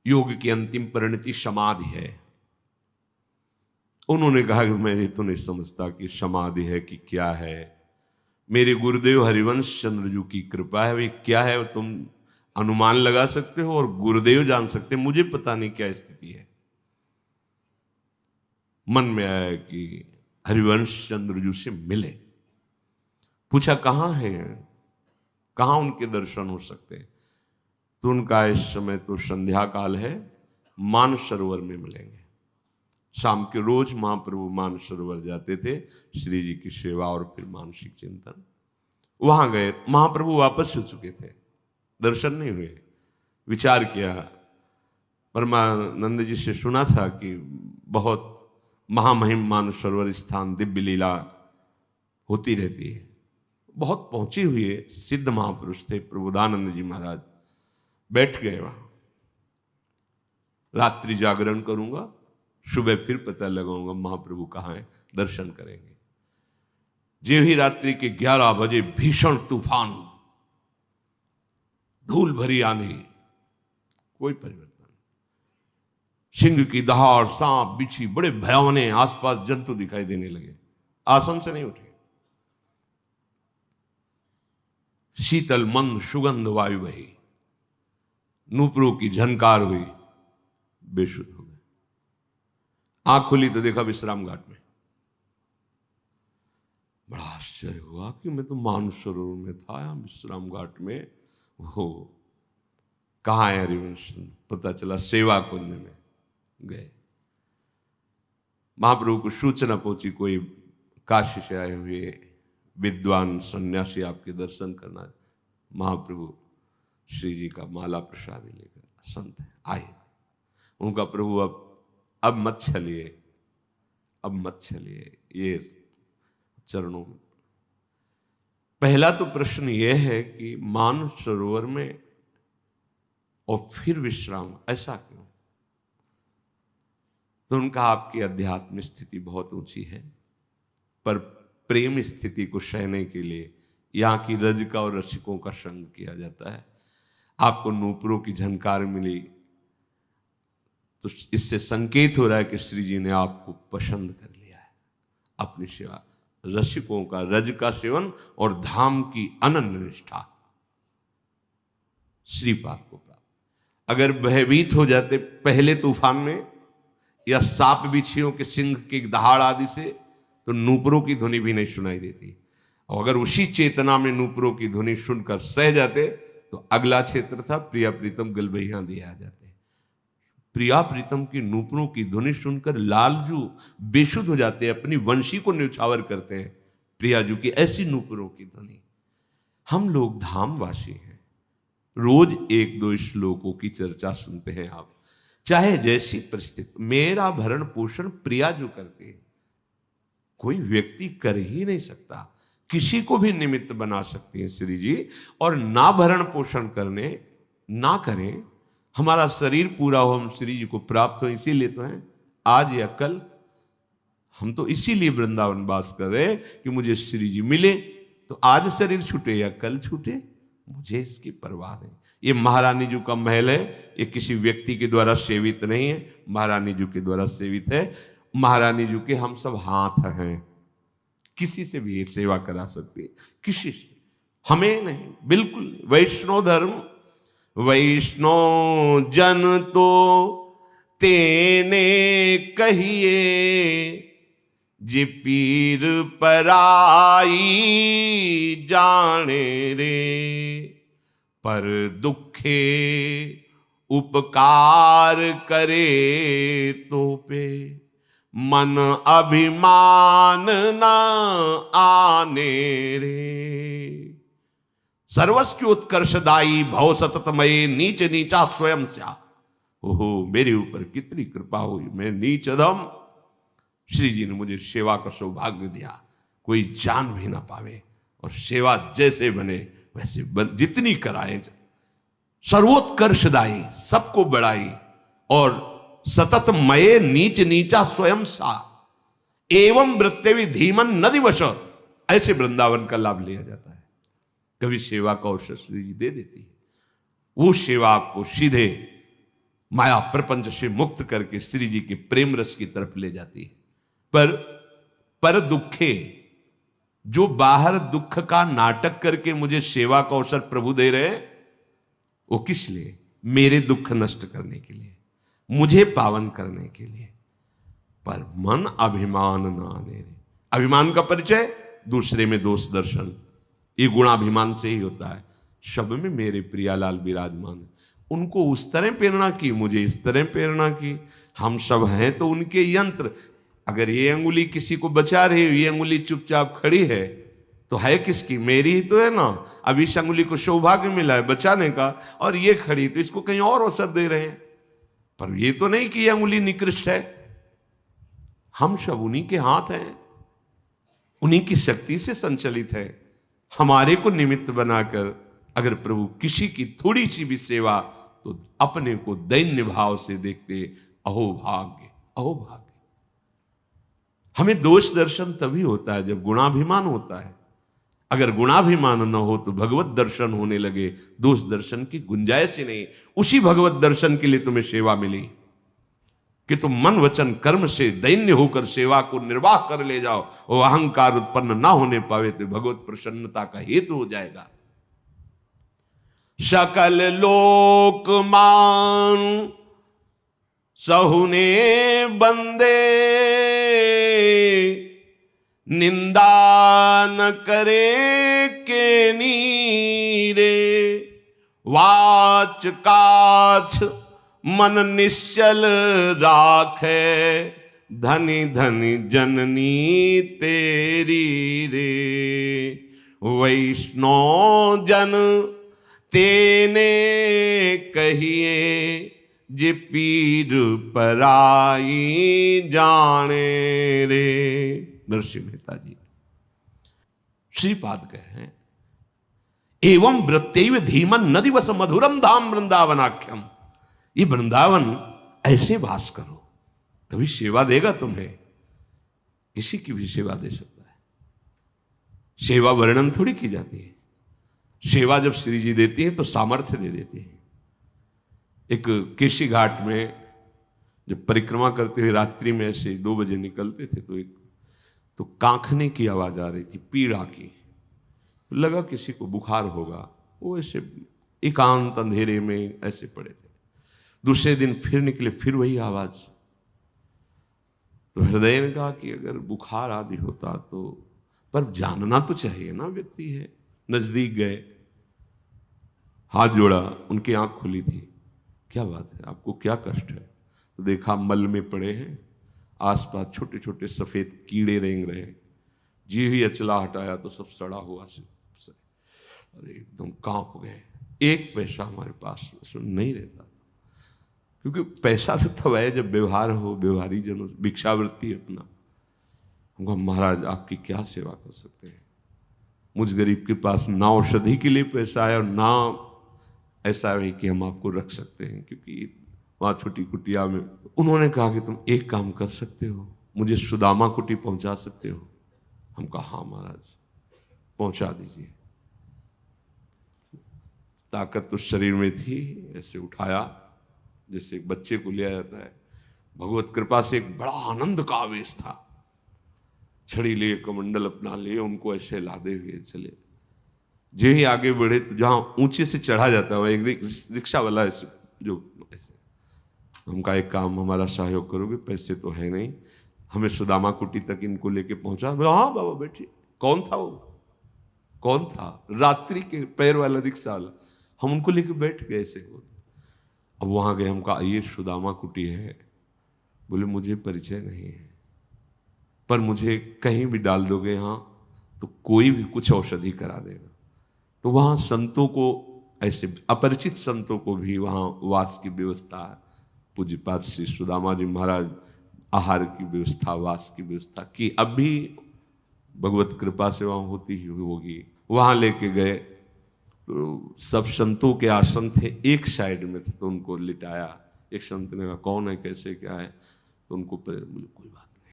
योग की अंतिम परिणति समाधि है। उन्होंने कहा कि मैं ये तो नहीं समझता कि समाधि है कि क्या है, मेरे गुरुदेव हरिवंश चंद्र जी की कृपा है, वे क्या है वो तुम अनुमान लगा सकते हो और गुरुदेव जान सकते, मुझे पता नहीं क्या स्थिति है। मन में आया कि हरिवंश चंद्र जी से मिले, पूछा कहाँ है, कहाँ उनके दर्शन हो सकते हैं। तो उनका इस समय तो संध्या काल है, मानसरोवर में मिलेंगे। शाम के रोज महाप्रभु मानसरोवर जाते थे, श्री जी की सेवा और फिर मानसिक चिंतन। वहां गए, महाप्रभु वापस हो चुके थे, दर्शन नहीं हुए। विचार किया, परमानंद जी से सुना था कि बहुत महामहिम मानसरोवर स्थान दिव्य लीला होती रहती है। बहुत पहुंचे हुए सिद्ध महापुरुष थे प्रबोधानंद जी महाराज, बैठ गए वहां। रात्रि जागरण करूंगा, सुबह फिर पता लगाऊंगा महाप्रभु कहाँ हैं, दर्शन करेंगे। जो ही रात्रि के 11 बजे भीषण तूफान, धूल भरी आंधी, कोई परिवर्तन, सिंह की दहाड़, सांप बिच्छी बड़े भयावने आसपास जंतु दिखाई देने लगे। आसन से नहीं उठे, शीतल मंद सुगंध वायु बही, नूपुरों की झनकार हुई, बेशुद्ध हो गए। आंख खुली तो देखा विश्राम घाट में। बड़ा आश्चर्य हुआ कि मैं तो मानसरोवर में था, यहां विश्राम घाट में वो कहाँ है हरिवंश। पता चला सेवा कुंज में गए। महाप्रभु को सूचना पहुंची, कोई काशी से आए हुए विद्वान सन्यासी आपके दर्शन करना। महाप्रभु श्री जी का माला प्रसाद लेकर संत आए। उनका प्रभु अब मत चलिए, अब मत चलिए, ये चरणों में। पहला तो प्रश्न यह है कि मानसरोवर में और फिर विश्राम, ऐसा क्यों? तो उनका आपकी अध्यात्म स्थिति बहुत ऊंची है, पर प्रेम स्थिति को सहने के लिए यहाँ की रजिका और रसिकों का संग किया जाता है। आपको नूपुरों की झनकार मिली तो इससे संकेत हो रहा है कि श्री जी ने आपको पसंद कर लिया है। अपनी सेवा, रसिकों का रज का सेवन और धाम की अनन्य निष्ठा, श्रीपाद को प्राप्त। अगर भयभीत हो जाते पहले तूफान में या सांप बिच्छियों के सिंह की दहाड़ आदि से, तो नूपुरों की ध्वनि भी नहीं सुनाई देती। और अगर उसी चेतना में नूपुरों की ध्वनि सुनकर सह जाते तो अगला क्षेत्र था प्रिया प्रीतम गलबैया दिए आ जाते। प्रिया प्रीतम की नूपुरों की ध्वनि सुनकर लालजू बेशुद्ध हो जाते हैं, अपनी वंशी को न्यौछावर करते हैं। प्रियाजू की ऐसी नूपुरों की ध्वनि। हम लोग धामवासी हैं, रोज एक दो श्लोकों की चर्चा सुनते हैं आप, चाहे जैसी परिस्थिति। मेरा भरण पोषण प्रियाजू करते हैं, कोई व्यक्ति कर ही नहीं सकता। किसी को भी निमित्त बना सकते हैं श्री जी, और ना भरण पोषण करने ना करें, हमारा शरीर पूरा हो, हम श्री जी को प्राप्त हो, इसीलिए तो हैं आज या कल। हम तो इसीलिए वृंदावन वास कर रहे कि मुझे श्री जी मिले, तो आज शरीर छूटे या कल छूटे, मुझे इसकी परवाह नहीं। ये महारानी जी का महल है, ये किसी व्यक्ति के द्वारा सेवित नहीं है, महारानी जी के द्वारा सेवित है। महारानी जी के हम सब हाथ हैं, किसी से भी सेवा करा सकते हैं, किसी से, हमें नहीं, बिल्कुल नहीं। वैष्णव धर्म वैष्णव जन तो तेने कहिए, जे पीर पराई जाने रे, पर दुखे उपकार करे तो पे, मन अभिमान न आने रे। सर्वस्व उत्कर्षदायी भव सततमय, नीच नीचा स्वयं चा। ओहो, मेरे ऊपर कितनी कृपा हुई, मैं नीच अधम, श्री जी ने मुझे सेवा का सौभाग्य दिया, कोई जान भी ना पावे, और सेवा जैसे बने वैसे जितनी कराए, सर्वोत्कर्षदायी, सबको बढ़ाई, और सततमय नीच नीचा स्वयं सा, एवं वृत्ति धीमन नदिवश, ऐसे वृंदावन का लाभ लिया जाता है। कभी सेवा का अवसर श्री जी दे देती है, वो सेवा आपको सीधे माया प्रपंच से मुक्त करके श्री जी के प्रेम रस की तरफ ले जाती है। पर दुखे, जो बाहर दुख का नाटक करके मुझे सेवा का अवसर प्रभु दे रहे, वो किस लिए? मेरे दुख नष्ट करने के लिए, मुझे पावन करने के लिए। पर मन अभिमान ना आने रे। अभिमान का परिचय दूसरे में दोष दर्शन, ये गुणाभिमान से ही होता है। सब में मेरे प्रियालाल विराजमान है, उनको उस तरह प्रेरणा की, मुझे इस तरह प्रेरणा की। हम सब हैं तो उनके यंत्र। अगर ये अंगुली किसी को बचा रही है, ये अंगुली चुपचाप खड़ी है, तो है किसकी? मेरी ही तो है ना। अब इस अंगुली को सौभाग्य मिला है बचाने का, और ये खड़ी तो इसको कहीं और अवसर दे रहे हैं। पर ये तो नहीं कि ये अंगुली निकृष्ट है। हम सब उन्हीं के हाथ हैं, उन्हीं की शक्ति से संचलित है। हमारे को निमित्त बनाकर अगर प्रभु किसी की थोड़ी सी भी सेवा, तो अपने को दैन्य भाव से देखते, अहो भाग्य, अहो भाग्य। हमें दोष दर्शन तभी होता है जब गुणाभिमान होता है। अगर गुणाभिमान न हो तो भगवत दर्शन होने लगे, दोष दर्शन की गुंजाइश ही नहीं। उसी भगवत दर्शन के लिए तुम्हें सेवा मिली कि तुम मन वचन कर्म से दैन्य होकर सेवा को निर्वाह कर ले जाओ, वो अहंकार उत्पन्न ना होने पावे तो भगवत प्रसन्नता का हेतु हो जाएगा। सकल लोक मान सहुने बंदे, निंदा न करे के नीरे। वाच काछ मन निश्चल राखे, धनी धनी जननी तेरी रे। वैष्णव जन तेने कहिए, जे पीर पराई जाने रे। नरसिंह मेहता जी श्रीपाद कहे हैं, एवं वृत्तैव धीमन न दिवस मधुरम धाम वृंदावनाख्यम। ये वृंदावन ऐसे भास करो, तभी सेवा देगा तुम्हें। किसी की भी सेवा दे सकता है। सेवा वर्णन थोड़ी की जाती है। सेवा जब श्री जी देती है तो सामर्थ्य दे देती है। एक केशी घाट में जब परिक्रमा करते हुए रात्रि में ऐसे 2 बजे निकलते थे, तो कांखने की आवाज आ रही थी, पीड़ा की। लगा किसी को बुखार होगा, वो ऐसे एकांत अंधेरे में ऐसे पड़े थे। दूसरे दिन फिर निकले, फिर वही आवाज। तो हृदय ने कहा कि अगर बुखार आदि होता तो, पर जानना तो चाहिए ना व्यक्ति है। नजदीक गए, हाथ जोड़ा, उनकी आंख खुली थी। क्या बात है, आपको क्या कष्ट है? तो देखा मल में पड़े हैं, आसपास छोटे छोटे सफेद कीड़े रेंग रहे हैं। जी ही अचला हटाया तो सब सड़ा हुआ से अरे एकदम कांप गए। एक पैसा हमारे पास नहीं रहता था, क्योंकि पैसा तो तब है जब व्यवहार हो, व्यवहारी जनों भिक्षावृत्ति अपना। हम कहा महाराज आपकी क्या सेवा कर सकते हैं? मुझ गरीब के पास ना औषधि के लिए पैसा है और ना ऐसा है कि हम आपको रख सकते हैं, क्योंकि वहाँ छोटी कुटिया में। उन्होंने कहा कि तुम एक काम कर सकते हो, मुझे सुदामा कुटी पहुंचा सकते हो? हम कहा हाँ महाराज पहुंचा दीजिए। ताकत तो शरीर में थी, ऐसे उठाया जैसे एक बच्चे को लिया जाता है। भगवत कृपा से एक बड़ा आनंद का आवेश था। छड़ी लिए, कमंडल अपना लिए, उनको ऐसे लादे हुए चले। जे ही आगे बढ़े तो जहां ऊंचे से चढ़ा जाता है, एक रिक्शा वाला ऐसे जो ऐसे, हम का एक काम हमारा सहयोग करोगे? पैसे तो है नहीं, हमें सुदामा कुटी तक इनको लेके पहुंचा। हाँ बाबा बैठिए। कौन था वो? कौन था? रात्रि के पैर वाला रिक्शा वाला। हम उनको लेके बैठ गए ऐसे। अब वहां गए, हम कहा ये सुदामा कुटी है। बोले मुझे परिचय नहीं है, पर मुझे कहीं भी डाल दोगे हाँ तो कोई भी कुछ औषधि करा देगा। तो वहाँ संतों को, ऐसे अपरिचित संतों को भी वहाँ वास की व्यवस्था है। पूज्यपाद श्री सुदामा जी महाराज आहार की व्यवस्था, वास की व्यवस्था की। अब भी भगवत कृपा से वहाँ होती ही होगी। वहाँ लेके गए तो सब संतों के आसन थे, एक साइड में थे, तो उनको लिटाया। एक संत ने कहा कौन है, कैसे क्या है? तो उनको बोले कोई बात